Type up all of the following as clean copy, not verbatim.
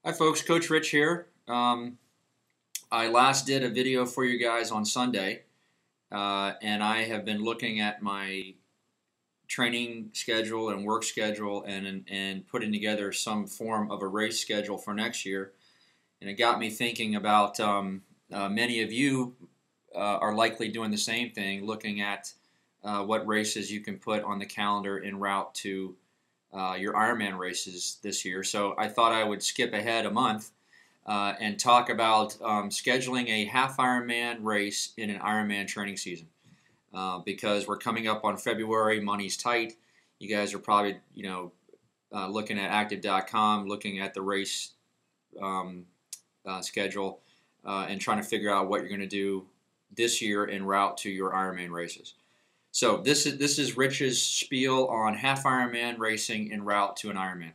Hi folks, Coach Rich here. I last did a video for you guys on Sunday, and I have been looking at my training schedule and work schedule and putting together some form of a race schedule for next year. And it got me thinking about many of you are likely doing the same thing, looking at what races you can put on the calendar en route to your Ironman races this year. So I thought I would skip ahead a month and talk about scheduling a half Ironman race in an Ironman training season. Because we're coming up on February, money's tight. You guys are probably, looking at active.com, looking at the race schedule, and trying to figure out what you're going to do this year en route to your Ironman races. So this is Rich's spiel on half Ironman racing en route to an Ironman.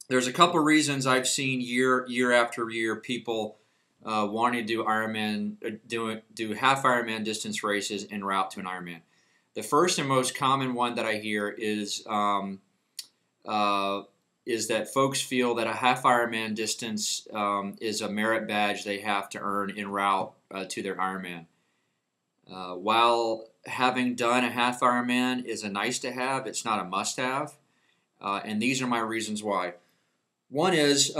There's a couple reasons I've seen year after year people wanting to do Ironman, do half Ironman distance races en route to an Ironman. The first and most common one that I hear is that folks feel that a half Ironman distance is a merit badge they have to earn en route to their Ironman. While having done a half Ironman is a nice to have, it's not a must have. And these are my reasons why. One is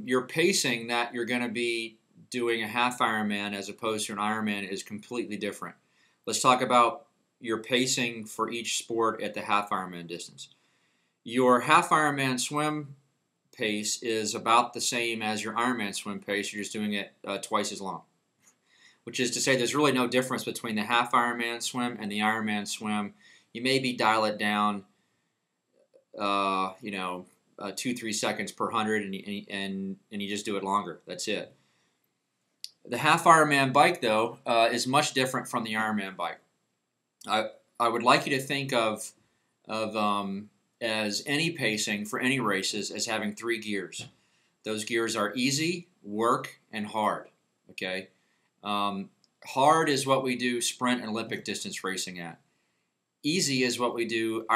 your pacing that you're going to be doing a half Ironman as opposed to an Ironman is completely different. Let's talk about your pacing for each sport at the half Ironman distance. Your half Ironman swim pace is about the same as your Ironman swim pace. You're just doing it twice as long, which is to say there's really no difference between the half Ironman swim and the Ironman swim. You maybe dial it down, 2-3 seconds per 100, and you just do it longer. That's it. The half Ironman bike, though, is much different from the Ironman bike. I would like you to think of as any pacing for any races as having 3 gears. Those gears are easy, work, and hard. Okay, hard is what we do sprint and Olympic distance racing at. Easy is what we do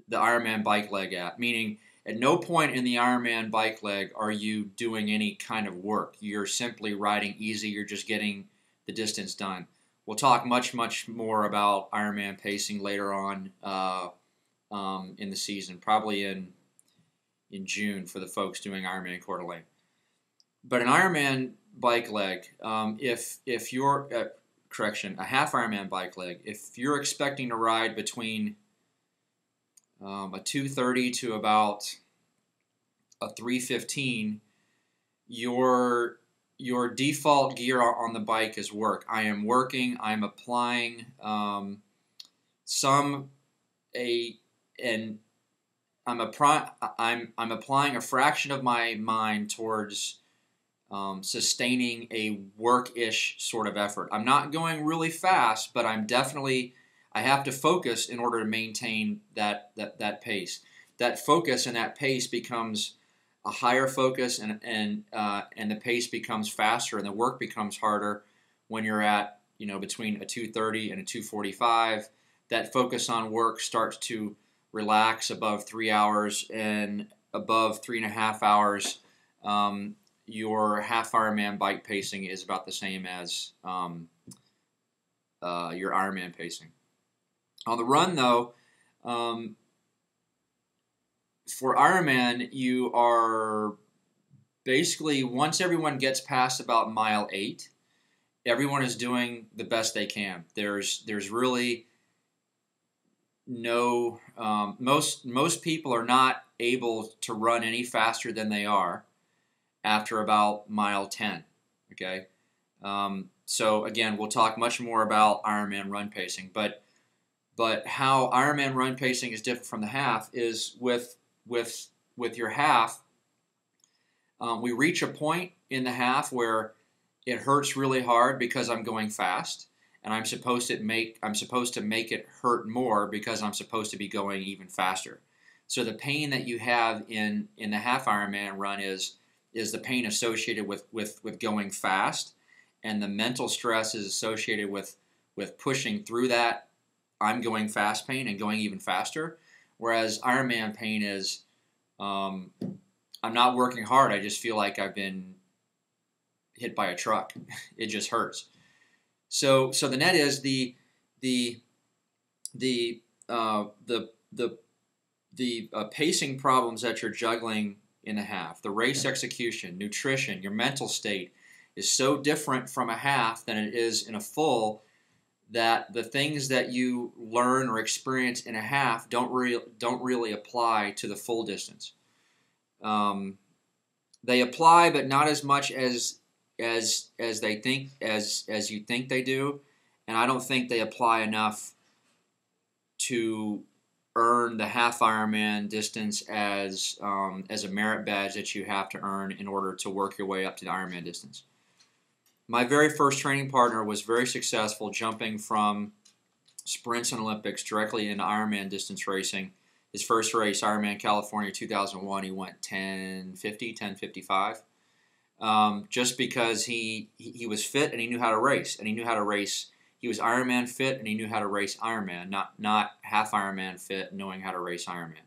the Ironman bike leg at. Meaning, at no point in the Ironman bike leg are you doing any kind of work. You're simply riding easy. You're just getting the distance done. We'll talk much more about Ironman pacing later on in the season, probably in June for the folks doing Ironman Coeur d'Alene. But an Ironman bike leg, if you're a half Ironman bike leg, if you're expecting to ride between a 2:30 to about a 3:15, your default gear on the bike is work. I am working. I'm applying I'm applying a fraction of my mind towards sustaining a work-ish sort of effort. I'm not going really fast, but I have to focus in order to maintain that pace. That focus and that pace becomes a higher focus, and the pace becomes faster, and the work becomes harder when you're at between a 2:30 and a 2:45. That focus on work starts to relax above 3 hours, and above 3.5 hours, your half Ironman bike pacing is about the same as your Ironman pacing. On the run, though, for Ironman, you are basically, once everyone gets past about mile 8, everyone is doing the best they can. There's really no most people are not able to run any faster than they are after about mile 10. Okay, so again, we'll talk much more about Ironman run pacing, but how Ironman run pacing is different from the half is with your half. We reach a point in the half where it hurts really hard because I'm going fast, and I'm supposed to make it hurt more because I'm supposed to be going even faster. So the pain that you have in the half Ironman run is the pain associated with going fast, and the mental stress is associated with pushing through that I'm going fast pain and going even faster. Whereas Ironman pain is, I'm not working hard. I just feel like I've been hit by a truck. It just hurts. So the net is the pacing problems that you're juggling in the half, the race execution, nutrition, your mental state is so different from a half than it is in a full, that the things that you learn or experience in a half don't really apply to the full distance. They apply, but not as much as they think as you think they do, and I don't think they apply enough to earn the half Ironman distance as a merit badge that you have to earn in order to work your way up to the Ironman distance. My very first training partner was very successful, jumping from sprints and Olympics directly into Ironman distance racing. His first race, Ironman California 2001, he went 10:50, 10:55. Just because he was fit and he knew how to race, and he knew how to race. He was Ironman fit and he knew how to race Ironman, not half Ironman fit, knowing how to race Ironman.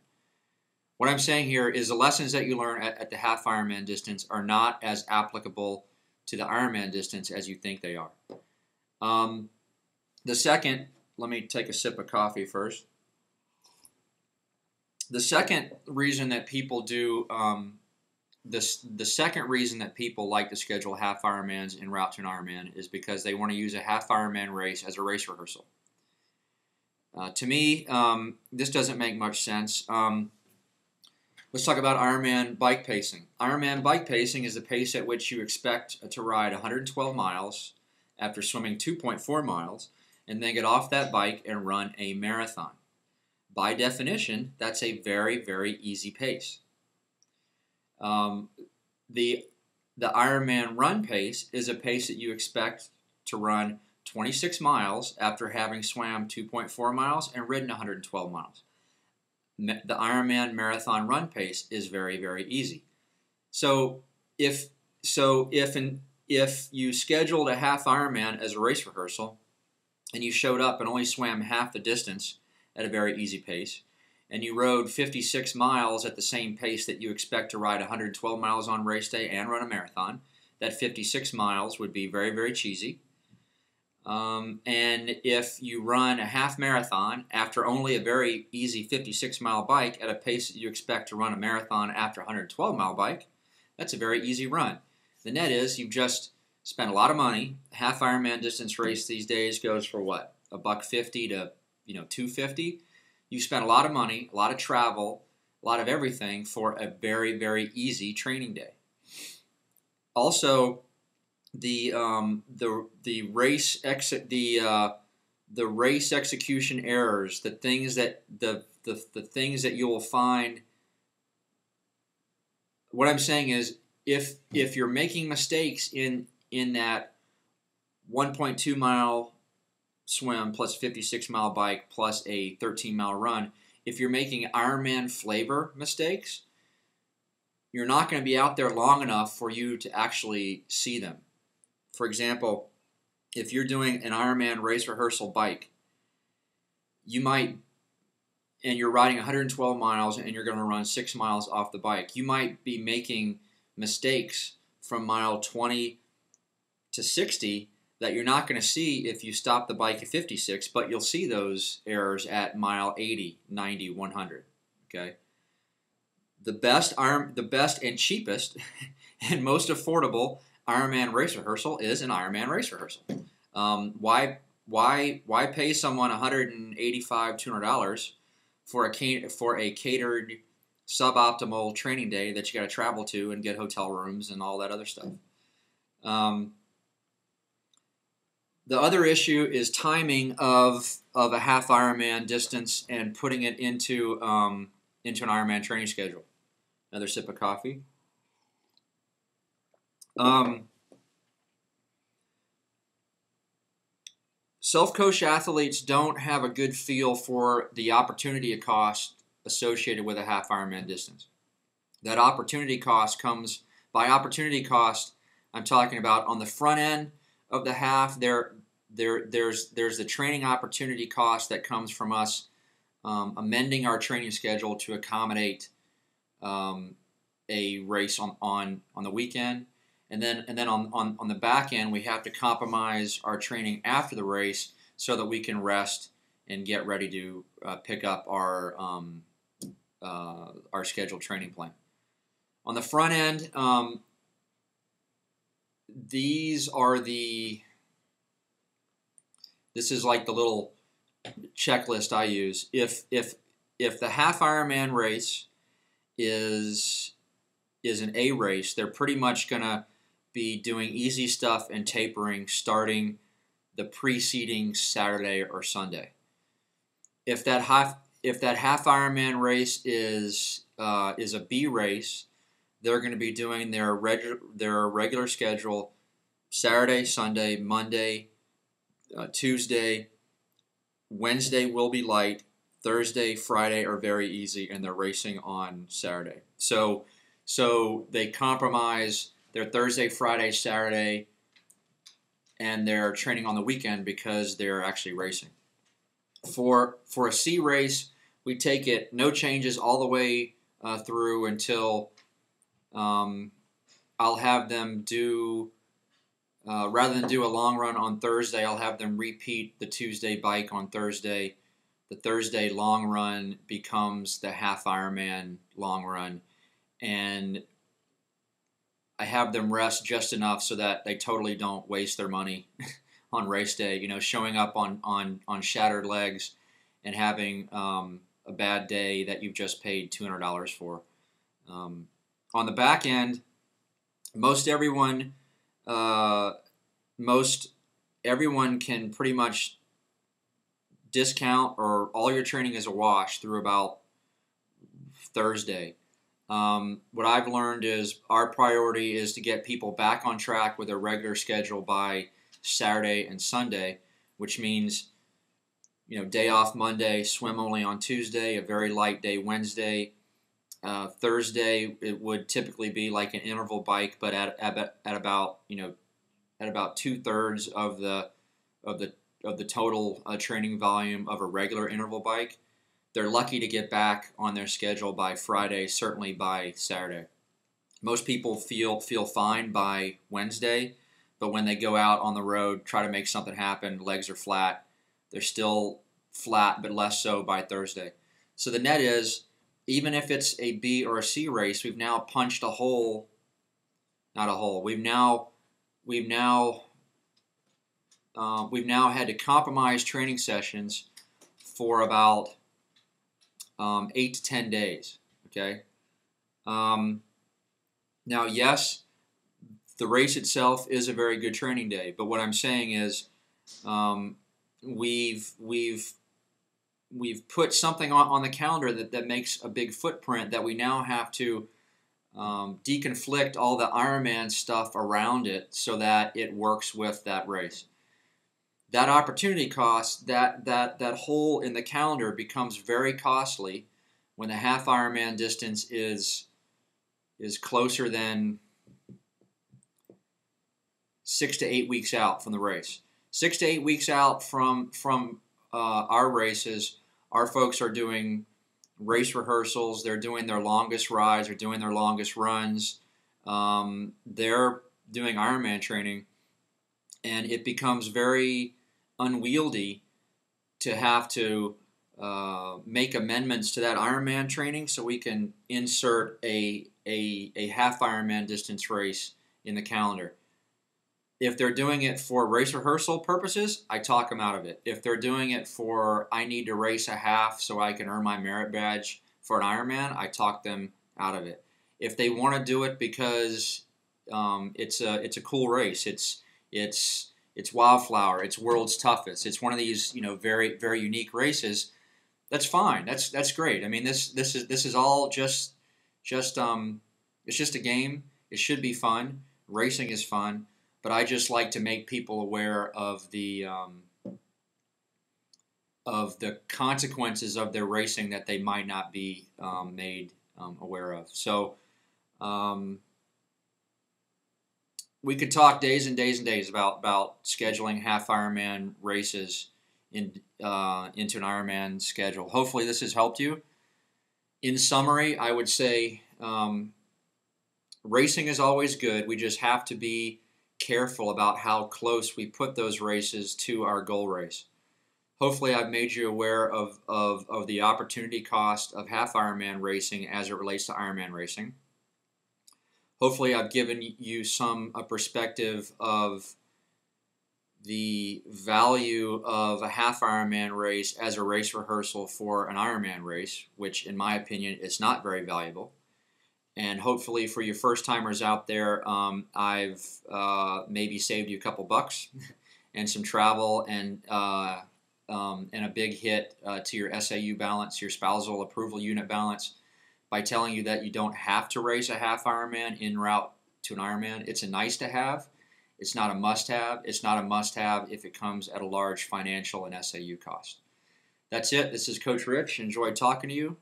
What I'm saying here is the lessons that you learn at the half Ironman distance are not as applicable to the Ironman distance as you think they are. The second, let me take a sip of coffee first. The second reason that people do the second reason that people like to schedule half Ironmans en route to an Ironman is because they want to use a half Ironman race as a race rehearsal. To me, this doesn't make much sense. Let's talk about Ironman bike pacing. Ironman bike pacing is the pace at which you expect to ride 112 miles after swimming 2.4 miles and then get off that bike and run a marathon. By definition, that's a very, very easy pace. The Ironman run pace is a pace that you expect to run 26 miles after having swam 2.4 miles and ridden 112 miles. The Ironman marathon run pace is very, very easy. So if you scheduled a half Ironman as a race rehearsal and you showed up and only swam half the distance at a very easy pace, and you rode 56 miles at the same pace that you expect to ride 112 miles on race day and run a marathon, that 56 miles would be very, very cheesy. And if you run a half marathon after only a very easy 56-mile bike at a pace that you expect to run a marathon after a 112-mile bike, that's a very easy run. The net is you've just spent a lot of money. Half Ironman distance race these days goes for what? $150 to $250. You spent a lot of money, a lot of travel, a lot of everything for a very, very easy training day. Also, the race execution errors, the things that you will find. What I'm saying is, if you're making mistakes in that 1.2 mile swim plus 56-mile bike plus a 13-mile run, if you're making Ironman flavor mistakes, you're not going to be out there long enough for you to actually see them. For example, if you're doing an Ironman race rehearsal bike, and you're riding 112 miles and you're going to run 6 miles off the bike, you might be making mistakes from mile 20 to 60 that you're not going to see if you stop the bike at 56, but you'll see those errors at mile 80, 90, 100. Okay. The best and cheapest and most affordable Ironman race rehearsal is an Ironman race rehearsal. Why pay someone $185, $200 for a catered suboptimal training day that you got to travel to and get hotel rooms and all that other stuff? The other issue is timing of a half Ironman distance and putting it into an Ironman training schedule. Another sip of coffee. Self-coach athletes don't have a good feel for the opportunity cost associated with a half Ironman distance. That opportunity cost comes by opportunity cost. I'm talking about on the front end of the half. There's the training opportunity cost that comes from us amending our training schedule to accommodate a race on the weekend, and then on the back end we have to compromise our training after the race so that we can rest and get ready to pick up our scheduled training plan. On the front end, this is like the little checklist I use. If the Half Ironman race is an A race, they're pretty much gonna be doing easy stuff and tapering starting the preceding Saturday or Sunday. If that Half Ironman race is a B race, they're going to be doing their regular schedule Saturday, Sunday, Monday, Tuesday, Wednesday will be light, Thursday, Friday are very easy, and they're racing on Saturday. So they compromise their Thursday, Friday, Saturday, and they're training on the weekend because they're actually racing. For a C race, we take it no changes all the way through until I'll have them do, rather than do a long run on Thursday, I'll have them repeat the Tuesday bike on Thursday. The Thursday long run becomes the Half Ironman long run, and I have them rest just enough so that they totally don't waste their money on race day. Showing up on shattered legs and having a bad day that you've just paid $200 for. On the back end, most everyone can pretty much discount, or all your training is a wash through about Thursday. What I've learned is our priority is to get people back on track with their regular schedule by Saturday and Sunday, which means day off Monday, swim only on Tuesday, a very light day Wednesday. Thursday it would typically be like an interval bike, but at about 2/3 of the total training volume of a regular interval bike. They're lucky to get back on their schedule by Friday, certainly by Saturday. Most people feel fine by Wednesday, but when they go out on the road, try to make something happen, legs are flat. They're still flat, but less so by Thursday. So the net is, even if it's a B or a C race, we've now punched a hole, not a hole. We've now had to compromise training sessions for about 8 to 10 days. Okay. Now, yes, the race itself is a very good training day, but what I'm saying is, we've put something on the calendar that makes a big footprint that we now have to deconflict all the Ironman stuff around it so that it works with that race. That opportunity cost, that hole in the calendar becomes very costly when the Half Ironman distance is closer than 6 to 8 weeks out from the race. 6 to 8 weeks out from our races, our folks are doing race rehearsals. They're doing their longest rides. They're doing their longest runs. They're doing Ironman training, and it becomes very unwieldy to have to make amendments to that Ironman training so we can insert a Half Ironman distance race in the calendar. If they're doing it for race rehearsal purposes, I talk them out of it. If they're doing it for, I need to race a half so I can earn my merit badge for an Ironman, I talk them out of it. If they want to do it because it's a cool race, it's Wildflower, it's World's Toughest, it's one of these very very unique races, that's fine. That's great. I mean, this is all just it's just a game. It should be fun. Racing is fun. But I just like to make people aware of the consequences of their racing that they might not be made aware of. So we could talk days and days and days about scheduling Half Ironman races into an Ironman schedule. Hopefully this has helped you. In summary, I would say racing is always good. We just have to be careful about how close we put those races to our goal race. Hopefully I've made you aware of the opportunity cost of half Ironman racing as it relates to Ironman racing. Hopefully I've given you a perspective of the value of a half Ironman race as a race rehearsal for an Ironman race, which in my opinion is not very valuable. And hopefully for your first timers out there, I've maybe saved you a couple bucks and some travel and a big hit to your SAU balance, your spousal approval unit balance, by telling you that you don't have to race a half Ironman en route to an Ironman. It's a nice to have. It's not a must-have. It's not a must-have if it comes at a large financial and SAU cost. That's it. This is Coach Rich. Enjoyed talking to you.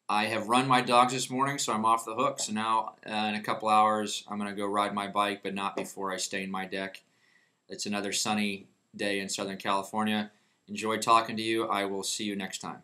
I have run my dogs this morning, so I'm off the hook. So now in a couple hours, I'm going to go ride my bike, but not before I stain my deck. It's another sunny day in Southern California. Enjoyed talking to you. I will see you next time.